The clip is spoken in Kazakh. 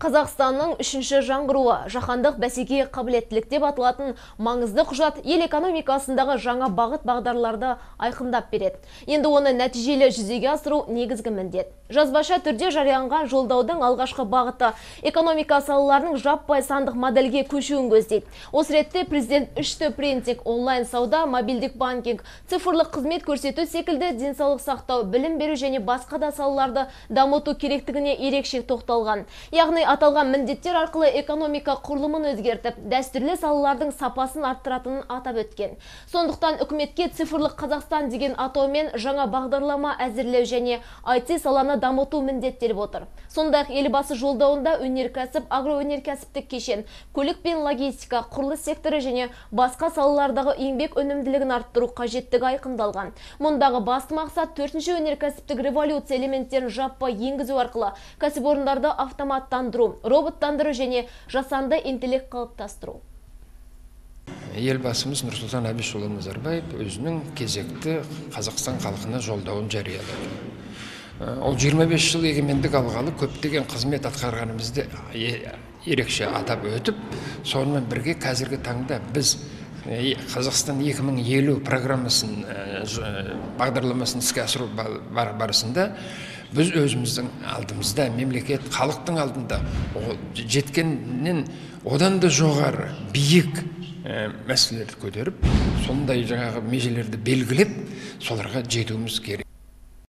Қазақстанның үшінші жаңғыруы жаһандық бәсекеге қабілеттілік деп аталатын маңызды құжат ел экономикасындағы жаңа бағыт-бағдарларды айқындап береді. Енді оны нәтижелі жүзеге асыру негізгі міндет. Жазбаша түрде жарияланған жолдаудың алғашқы бағыты экономика салаларының жаппай сандық модельге көшуін көздейді. Осы ретте президент үшті принцип онлайн сауда, мобильдік банкинг, цифрлық қызмет көрсету секілді денсаулық сақтау, білім беру және басқа да салаларды дамыту керектігіне ерекше тоқталған. Яғни аталған міндеттер арқылы экономика құрылымын өзгертіп, дәстүрлі салалардың сапасын арттыратынын атап өткен. Сондықтан үкіметке цифрлық Қазақстан деген атаумен жаңа бағдарлама әзірлеу және IT саланы дамыту міндеттеліп отыр. Сондай-ақ елбасы жолдауында өнеркәсіп, агроөнеркәсіптік кешен, көлік пен логистика, құрылыс секторы және басқа салалардағы еңбек өнімділігін арттыру қажеттігі айқындалған. Мұндағы басты мақсат 4-ші өнеркәсіптік революция элементтерін жаппай енгізу арқылы кәсіпорындарды автоматтандыру, роботтандыру және жасанды интеллект қалыптастыру. Елбасымыз Нұрсұлтан Әбішұлы Назарбаев өзінің кезекті Қазақстан халқына жолдауын жариялады. Ол 25 жыл егемендік алғалы көптеген қызмет атқарғанымызды ерекше атап өтіп, сонымен бірге қазіргі таңда біз Қазақстан 2050 программасын бағдарламасын іске асыру барысында біз өзіміздің алдымызда, мемлекет, халықтың алдында жеткеннен одан да жоғары, биік мәселелерді көтеріп, сондай жаңағы межелерді белгілеп, соларға жетуіміз керек.